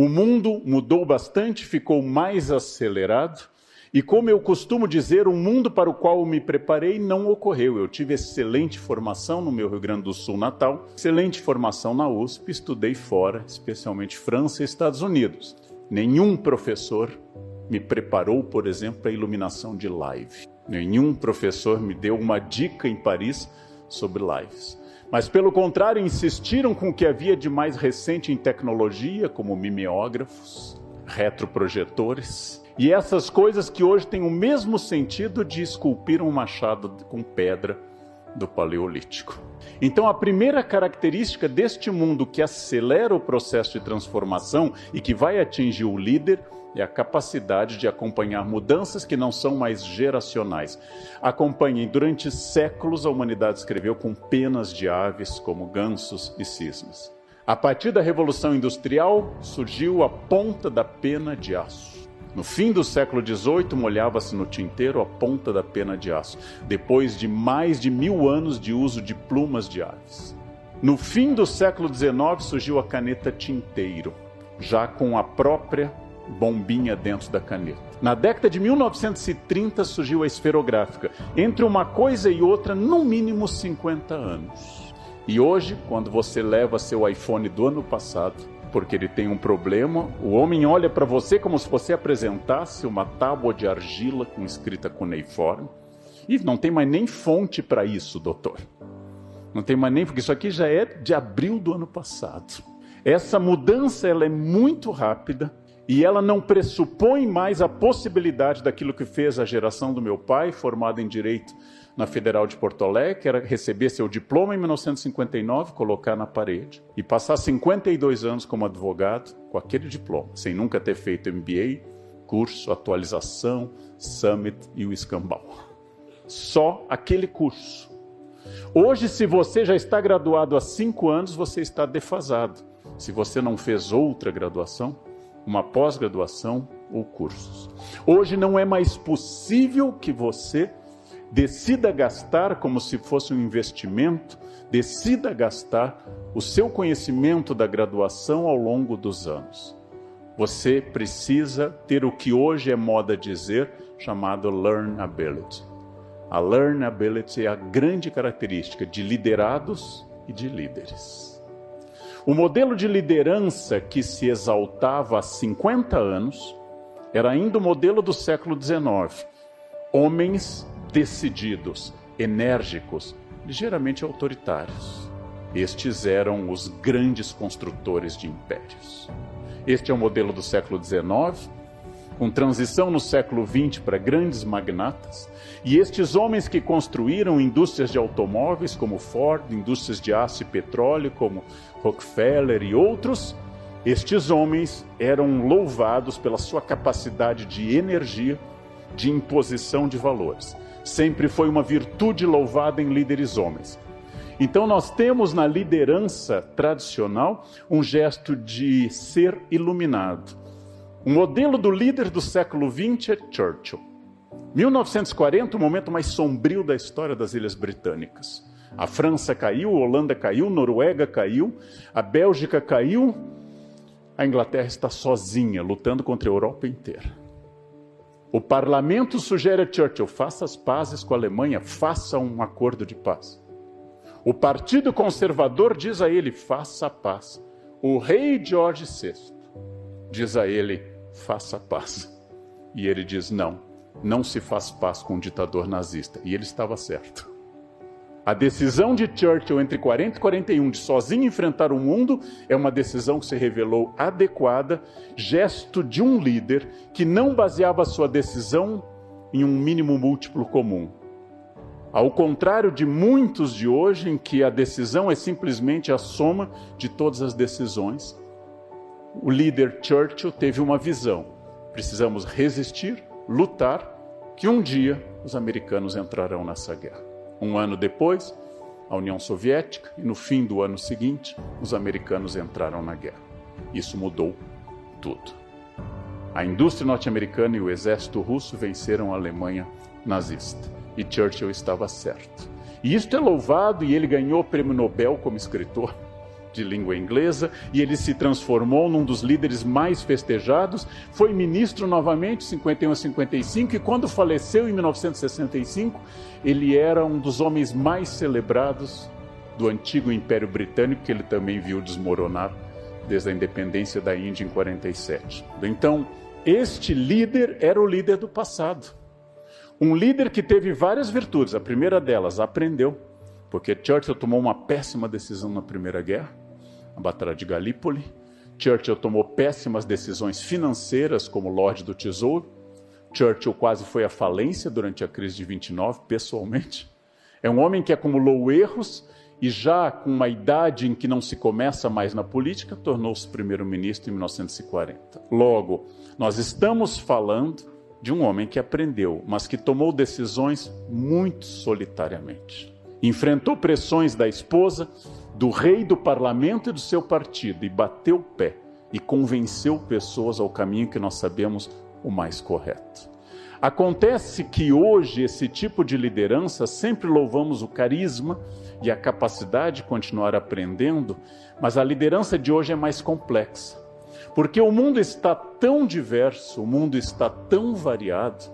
O mundo mudou bastante, ficou mais acelerado. E como eu costumo dizer, o mundo para o qual eu me preparei não ocorreu. Eu tive excelente formação no meu Rio Grande do Sul natal, excelente formação na USP, estudei fora, especialmente França e Estados Unidos. Nenhum professor me preparou, por exemplo, para a iluminação de live. Nenhum professor me deu uma dica em Paris sobre lives. Mas, pelo contrário, insistiram com o que havia de mais recente em tecnologia, como mimeógrafos, retroprojetores, e essas coisas que hoje têm o mesmo sentido de esculpir um machado com pedra do Paleolítico. Então, a primeira característica deste mundo que acelera o processo de transformação e que vai atingir o líder é a capacidade de acompanhar mudanças que não são mais geracionais. Acompanhem, durante séculos a humanidade escreveu com penas de aves como gansos e cisnes. A partir da Revolução Industrial surgiu a ponta da pena de aço. No fim do século XVIII, molhava-se no tinteiro a ponta da pena de aço, depois de mais de 1000 anos de uso de plumas de aves. No fim do século XIX, surgiu a caneta tinteiro, já com a própria bombinha dentro da caneta. Na década de 1930, surgiu a esferográfica. Entre uma coisa e outra, no mínimo 50 anos. E hoje, quando você leva seu iPhone do ano passado, porque ele tem um problema, o homem olha para você como se você apresentasse uma tábua de argila com escrita cuneiforme. E não tem mais nem fonte para isso, doutor. Não tem mais nem, porque isso aqui já é de abril do ano passado. Essa mudança ela é muito rápida e ela não pressupõe mais a possibilidade daquilo que fez a geração do meu pai, formada em Direito na Federal de Porto Alegre, que era receber seu diploma em 1959, colocar na parede e passar 52 anos como advogado com aquele diploma, sem nunca ter feito MBA, curso, atualização, Summit e o escambau. Só aquele curso. Hoje, se você já está graduado há 5 anos, você está defasado. Se você não fez outra graduação, uma pós-graduação ou cursos. Hoje não é mais possível que você decida gastar como se fosse um investimento, decida gastar o seu conhecimento da graduação ao longo dos anos. Você precisa ter o que hoje é moda dizer, chamado learnability. A learnability é a grande característica de liderados e de líderes. O modelo de liderança que se exaltava há 50 anos era ainda o modelo do século XIX. Homens decididos, enérgicos, ligeiramente autoritários. Estes eram os grandes construtores de impérios. Este é o modelo do século XIX, com transição no século XX para grandes magnatas. E estes homens que construíram indústrias de automóveis como Ford, indústrias de aço e petróleo como Rockefeller e outros, estes homens eram louvados pela sua capacidade de energia, de imposição de valores. Sempre foi uma virtude louvada em líderes homens. Então nós temos na liderança tradicional um gesto de ser iluminado. O modelo do líder do século XX é Churchill. 1940, o momento mais sombrio da história das Ilhas Britânicas. A França caiu, a Holanda caiu, a Noruega caiu, a Bélgica caiu, a Inglaterra está sozinha, lutando contra a Europa inteira. O parlamento sugere a Churchill, faça as pazes com a Alemanha, faça um acordo de paz. O Partido Conservador diz a ele, faça a paz. O rei George VI diz a ele, faça a paz. E ele diz, não se faz paz com um ditador nazista. E ele estava certo. A decisão de Churchill entre 40 e 41 de sozinho enfrentar o mundo é uma decisão que se revelou adequada, gesto de um líder que não baseava sua decisão em um mínimo múltiplo comum. Ao contrário de muitos de hoje, em que a decisão é simplesmente a soma de todas as decisões, o líder Churchill teve uma visão. Precisamos resistir, lutar, que um dia os americanos entrarão nessa guerra. Um ano depois, a União Soviética, e no fim do ano seguinte, os americanos entraram na guerra. Isso mudou tudo. A indústria norte-americana e o exército russo venceram a Alemanha nazista. E Churchill estava certo. E isto é louvado, e ele ganhou o prêmio Nobel como escritor. de língua inglesa, e ele se transformou num dos líderes mais festejados, foi ministro novamente, 51 a 55, e quando faleceu em 1965, ele era um dos homens mais celebrados do antigo Império Britânico, que ele também viu desmoronar desde a independência da Índia em 47. Então, este líder era o líder do passado. Um líder que teve várias virtudes. A primeira delas, aprendeu, porque Churchill tomou uma péssima decisão na Primeira Guerra, a Batalha de Galípoli. Churchill tomou péssimas decisões financeiras como Lorde do Tesouro. Churchill quase foi à falência durante a crise de 29, pessoalmente. É um homem que acumulou erros e já com uma idade em que não se começa mais na política, tornou-se primeiro-ministro em 1940. Logo, nós estamos falando de um homem que aprendeu, mas que tomou decisões muito solitariamente. Enfrentou pressões da esposa, do rei, do parlamento e do seu partido, e bateu o pé e convenceu pessoas ao caminho que nós sabemos o mais correto. Acontece que hoje esse tipo de liderança, sempre louvamos o carisma e a capacidade de continuar aprendendo, mas a liderança de hoje é mais complexa. Porque o mundo está tão diverso, o mundo está tão variado,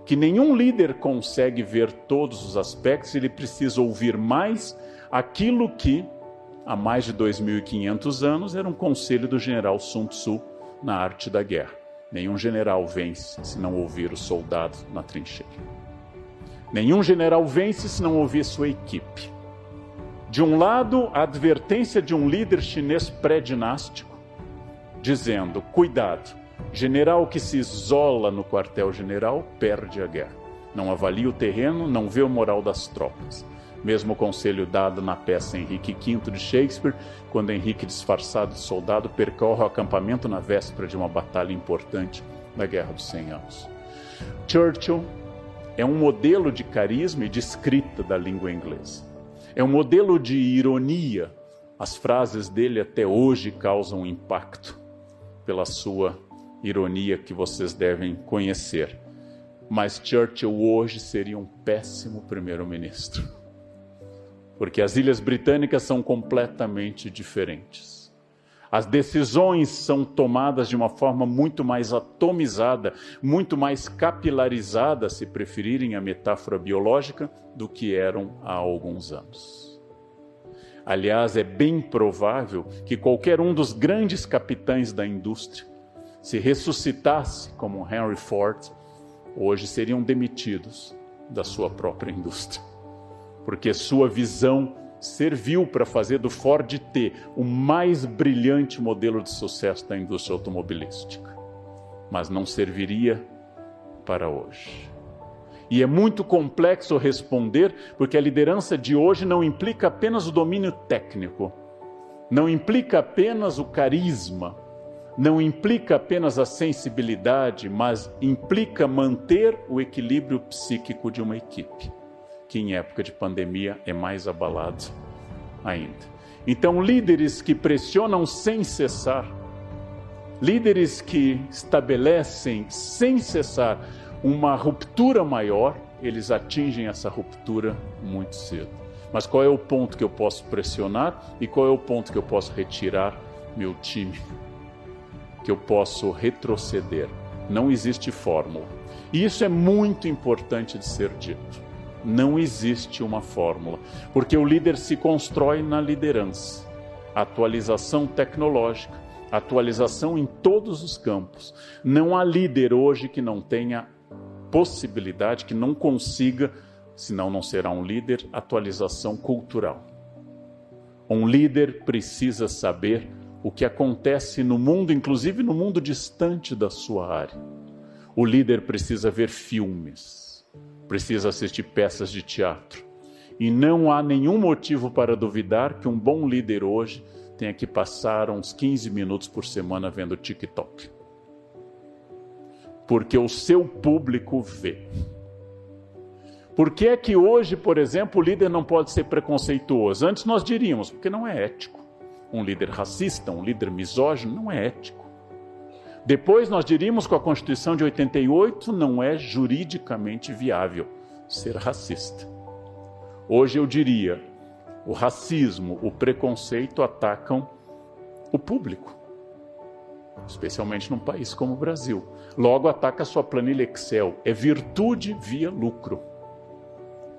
que nenhum líder consegue ver todos os aspectos, ele precisa ouvir mais aquilo que, há mais de 2.500 anos, era um conselho do general Sun Tzu na arte da guerra. Nenhum general vence se não ouvir o soldado na trincheira. Nenhum general vence se não ouvir sua equipe. De um lado, a advertência de um líder chinês pré-dinástico, dizendo, cuidado, general que se isola no quartel-general perde a guerra. Não avalia o terreno, não vê o moral das tropas. Mesmo conselho dado na peça Henrique V de Shakespeare, quando Henrique, disfarçado de soldado, percorre o acampamento na véspera de uma batalha importante da Guerra dos 100 Anos. Churchill é um modelo de carisma e de escrita da língua inglesa. É um modelo de ironia. As frases dele até hoje causam impacto pela sua ironia que vocês devem conhecer. Mas Churchill hoje seria um péssimo primeiro-ministro, porque as Ilhas Britânicas são completamente diferentes. As decisões são tomadas de uma forma muito mais atomizada, muito mais capilarizada, se preferirem a metáfora biológica, do que eram há alguns anos. Aliás, é bem provável que qualquer um dos grandes capitães da indústria, se ressuscitasse como Henry Ford, hoje seriam demitidos da sua própria indústria, porque sua visão serviu para fazer do Ford T o mais brilhante modelo de sucesso da indústria automobilística, mas não serviria para hoje. E é muito complexo responder, porque a liderança de hoje não implica apenas o domínio técnico, não implica apenas o carisma, não implica apenas a sensibilidade, mas implica manter o equilíbrio psíquico de uma equipe, que em época de pandemia é mais abalado ainda. Então, líderes que pressionam sem cessar, líderes que estabelecem sem cessar uma ruptura maior, eles atingem essa ruptura muito cedo. Mas qual é o ponto que eu posso pressionar e qual é o ponto que eu posso retirar meu time, que eu posso retroceder? Não existe fórmula. E isso é muito importante de ser dito. Não existe uma fórmula, porque o líder se constrói na liderança. Atualização tecnológica, atualização em todos os campos. Não há líder hoje que não tenha possibilidade, que não consiga, senão não será um líder, atualização cultural. Um líder precisa saber o que acontece no mundo, inclusive no mundo distante da sua área. O líder precisa ver filmes, precisa assistir peças de teatro. E não há nenhum motivo para duvidar que um bom líder hoje tenha que passar uns 15 minutos por semana vendo TikTok. Porque o seu público vê. Por que é que hoje, por exemplo, o líder não pode ser preconceituoso? Antes nós diríamos, porque não é ético. Um líder racista, um líder misógino, não é ético. Depois nós diríamos que a Constituição de 88 não é juridicamente viável ser racista. Hoje eu diria, o racismo, o preconceito atacam o público, especialmente num país como o Brasil. Logo, ataca a sua planilha Excel. É virtude via lucro.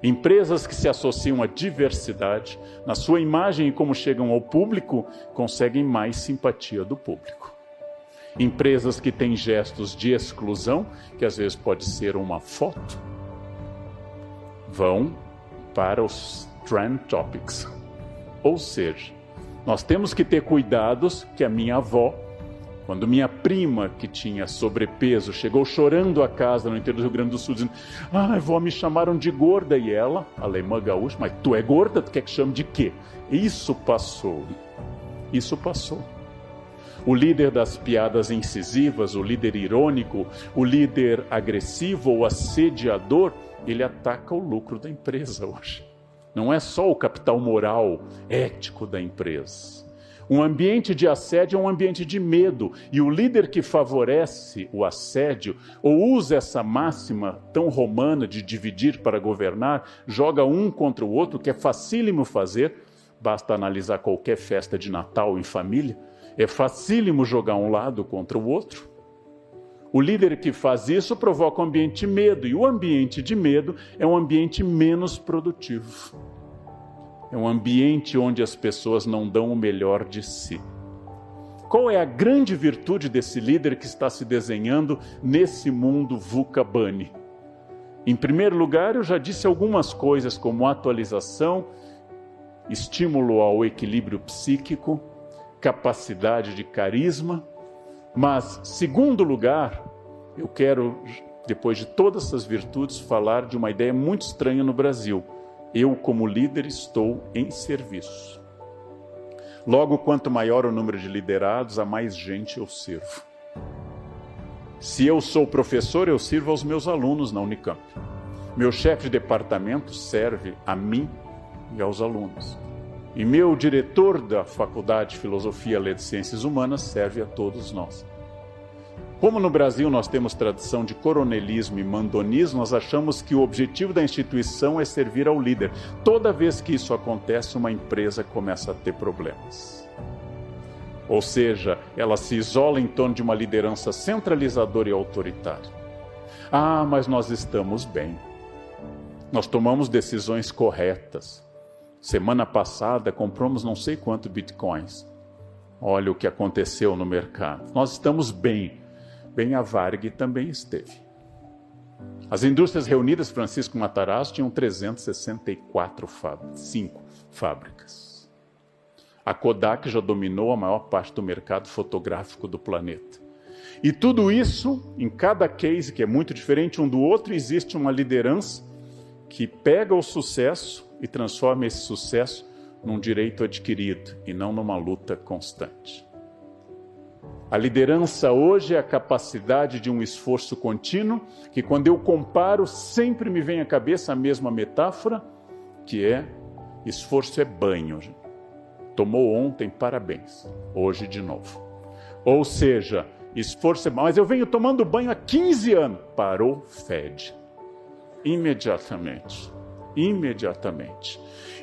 Empresas que se associam à diversidade, na sua imagem e como chegam ao público, conseguem mais simpatia do público. Empresas que têm gestos de exclusão, que às vezes pode ser uma foto, vão para os trend topics. Ou seja, nós temos que ter cuidados que a minha avó, quando minha prima, que tinha sobrepeso, chegou chorando a casa no interior do Rio Grande do Sul, dizendo: vó, me chamaram de gorda. E ela, alemã gaúcha: mas tu é gorda? Tu quer que chame de quê? Isso passou. Isso passou. O líder das piadas incisivas, o líder irônico, o líder agressivo ou assediador, ele ataca o lucro da empresa hoje. Não é só o capital moral, ético da empresa. Um ambiente de assédio é um ambiente de medo, e o líder que favorece o assédio, ou usa essa máxima tão romana de dividir para governar, joga um contra o outro, que é facílimo fazer, basta analisar qualquer festa de Natal em família, é facílimo jogar um lado contra o outro. O líder que faz isso provoca um ambiente de medo, e o ambiente de medo é um ambiente menos produtivo. É um ambiente onde as pessoas não dão o melhor de si. Qual é a grande virtude desse líder que está se desenhando nesse mundo VUCA BANI? Em primeiro lugar, eu já disse algumas coisas como atualização, estímulo ao equilíbrio psíquico, capacidade de carisma. Mas, segundo lugar, eu quero, depois de todas essas virtudes, falar de uma ideia muito estranha no Brasil. Eu, como líder, estou em serviço. Logo, quanto maior o número de liderados, a mais gente eu sirvo. Se eu sou professor, eu sirvo aos meus alunos na Unicamp. Meu chefe de departamento serve a mim e aos alunos. E meu diretor da Faculdade de Filosofia, Letras e Ciências Humanas serve a todos nós. Como no Brasil nós temos tradição de coronelismo e mandonismo, nós achamos que o objetivo da instituição é servir ao líder. Toda vez que isso acontece, uma empresa começa a ter problemas. Ou seja, ela se isola em torno de uma liderança centralizadora e autoritária. Mas nós estamos bem. Nós tomamos decisões corretas. Semana passada compramos não sei quantos bitcoins. Olha o que aconteceu no mercado. Nós estamos bem. Bem, a Varig também esteve. As indústrias reunidas, Francisco Matarazzo, tinham 364 fábricas. A Kodak já dominou a maior parte do mercado fotográfico do planeta. E tudo isso, em cada case, que é muito diferente um do outro, existe uma liderança que pega o sucesso e transforma esse sucesso num direito adquirido e não numa luta constante. A liderança hoje é a capacidade de um esforço contínuo, que quando eu comparo, sempre me vem à cabeça a mesma metáfora, que é: esforço é banho. Tomou ontem, parabéns. Hoje de novo. Ou seja, esforço é... Mas eu venho tomando banho há 15 anos. Parou, fede. Imediatamente.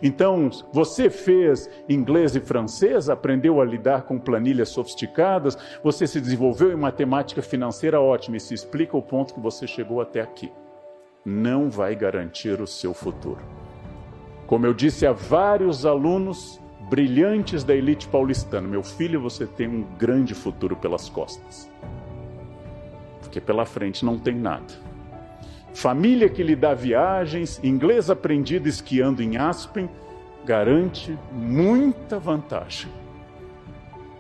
Então, você fez inglês e francês, aprendeu a lidar com planilhas sofisticadas, você se desenvolveu em matemática financeira, ótimo, e se explica o ponto que você chegou até aqui. Não vai garantir o seu futuro. Como eu disse a vários alunos brilhantes da elite paulistana: meu filho, você tem um grande futuro pelas costas. Porque pela frente não tem nada. Família que lhe dá viagens, inglês aprendido esquiando em Aspen, garante muita vantagem.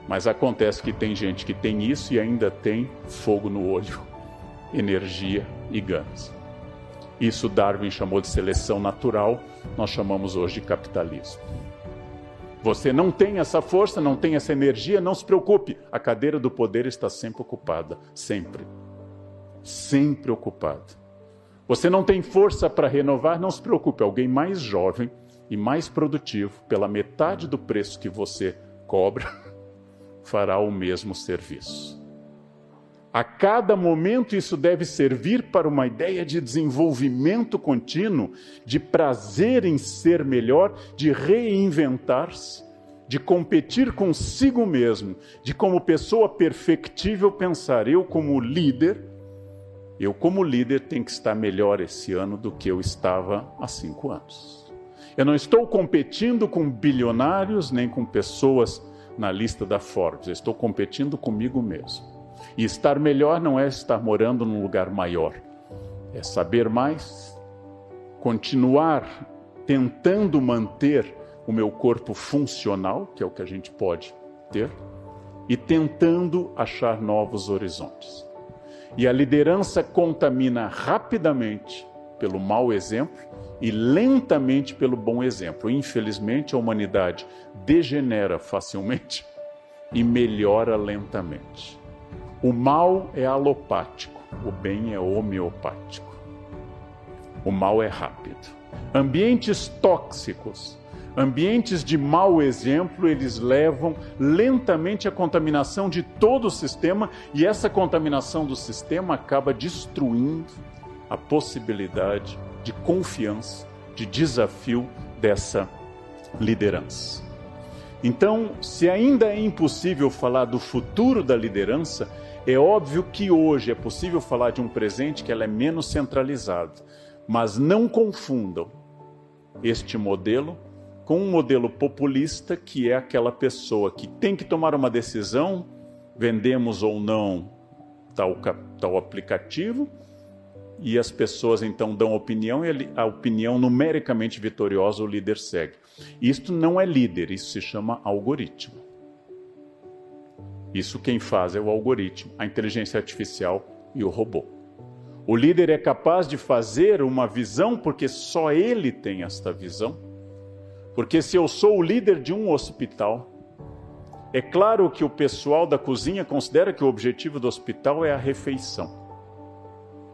Mas acontece que tem gente que tem isso e ainda tem fogo no olho, energia e ganas. Isso Darwin chamou de seleção natural, nós chamamos hoje de capitalismo. Você não tem essa força, não tem essa energia, não se preocupe, a cadeira do poder está sempre ocupada, sempre ocupada. Você não tem força para renovar, não se preocupe, alguém mais jovem e mais produtivo, pela metade do preço que você cobra, fará o mesmo serviço. A cada momento isso deve servir para uma ideia de desenvolvimento contínuo, de prazer em ser melhor, de reinventar-se, de competir consigo mesmo, de como pessoa perfectível pensar, eu como líder tenho que estar melhor esse ano do que eu estava há 5 anos. Eu não estou competindo com bilionários, nem com pessoas na lista da Forbes, eu estou competindo comigo mesmo. E estar melhor não é estar morando num lugar maior, é saber mais, continuar tentando manter o meu corpo funcional, que é o que a gente pode ter, e tentando achar novos horizontes. E a liderança contamina rapidamente pelo mau exemplo e lentamente pelo bom exemplo. Infelizmente, a humanidade degenera facilmente e melhora lentamente. O mal é alopático, o bem é homeopático. O mal é rápido. Ambientes tóxicos, ambientes de mau exemplo, eles levam lentamente à contaminação de todo o sistema, e essa contaminação do sistema acaba destruindo a possibilidade de confiança, de desafio dessa liderança. Então, se ainda é impossível falar do futuro da liderança, é óbvio que hoje é possível falar de um presente que ela é menos centralizado. Mas não confundam este modelo com um modelo populista, que é aquela pessoa que tem que tomar uma decisão, vendemos ou não tal aplicativo, e as pessoas então dão opinião, e a opinião numericamente vitoriosa o líder segue. Isto não é líder, isso se chama algoritmo. Isso quem faz é o algoritmo, a inteligência artificial e o robô. O líder é capaz de fazer uma visão porque só ele tem esta visão. Porque se eu sou o líder de um hospital, é claro que o pessoal da cozinha considera que o objetivo do hospital é a refeição.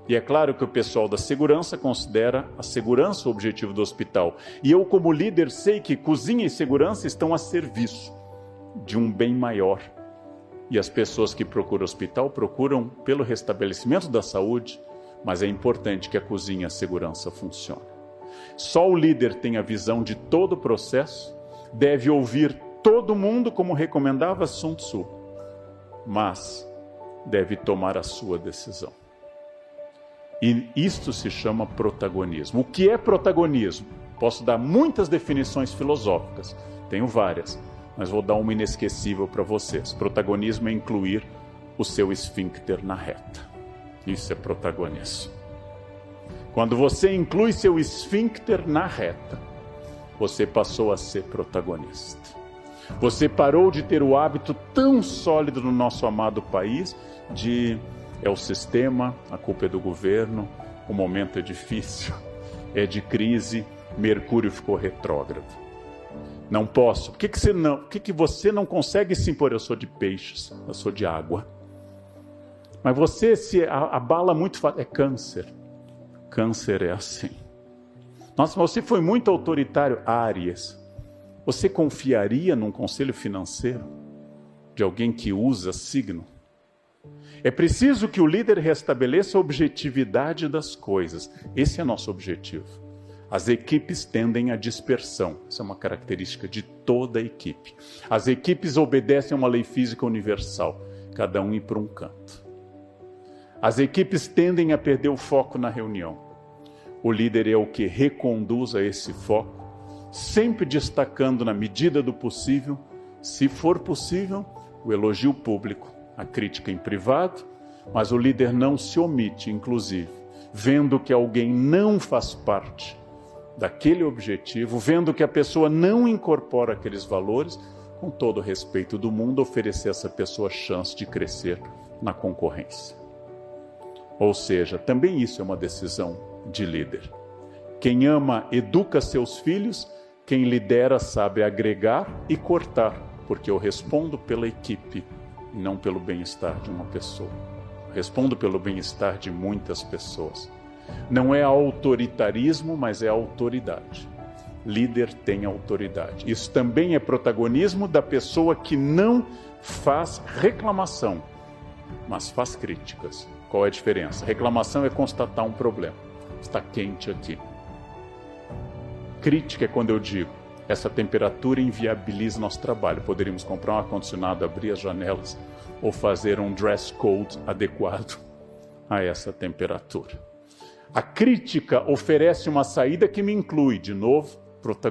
E é claro que o pessoal da segurança considera a segurança o objetivo do hospital. E eu, como líder, sei que cozinha e segurança estão a serviço de um bem maior. E as pessoas que procuram hospital procuram pelo restabelecimento da saúde, mas é importante que a cozinha e a segurança funcionem. Só o líder tem a visão de todo o processo, deve ouvir todo mundo, como recomendava Sun Tzu, mas deve tomar a sua decisão. E isto se chama protagonismo. O que é protagonismo? Posso dar muitas definições filosóficas, tenho várias, mas vou dar uma inesquecível para vocês. Protagonismo é incluir o seu esfíncter na reta. Isso é protagonismo. Quando você inclui seu esfíncter na reta, você passou a ser protagonista. Você parou de ter o hábito tão sólido no nosso amado país de é o sistema, a culpa é do governo, o momento é difícil, é de crise, Mercúrio ficou retrógrado. Não posso. Por que você não consegue se impor? Eu sou de peixes, eu sou de água. Mas você se abala muito fácil. É câncer. Câncer é assim. Nossa, mas você foi muito autoritário. Áries. Você confiaria num conselho financeiro de alguém que usa signo? É preciso que o líder restabeleça a objetividade das coisas. Esse é nosso objetivo. As equipes tendem à dispersão. Essa é uma característica de toda a equipe. As equipes obedecem a uma lei física universal. Cada um ir para um canto. As equipes tendem a perder o foco na reunião. O líder é o que reconduz a esse foco, sempre destacando na medida do possível, se for possível, o elogio público, a crítica em privado, mas o líder não se omite, inclusive, vendo que alguém não faz parte daquele objetivo, vendo que a pessoa não incorpora aqueles valores, com todo o respeito do mundo, oferecer a essa pessoa a chance de crescer na concorrência. Ou seja, também isso é uma decisão de líder. Quem ama educa seus filhos, quem lidera sabe agregar e cortar, porque eu respondo pela equipe e não pelo bem-estar de uma pessoa. Eu respondo pelo bem-estar de muitas pessoas. Não é autoritarismo, mas é autoridade. Líder tem autoridade. Isso também é protagonismo da pessoa que não faz reclamação, mas faz críticas. Qual é a diferença? Reclamação é constatar um problema. Está quente aqui. Crítica é quando eu digo, essa temperatura inviabiliza nosso trabalho. Poderíamos comprar um ar-condicionado, abrir as janelas ou fazer um dress code adequado a essa temperatura. A crítica oferece uma saída que me inclui, de novo, protagonista.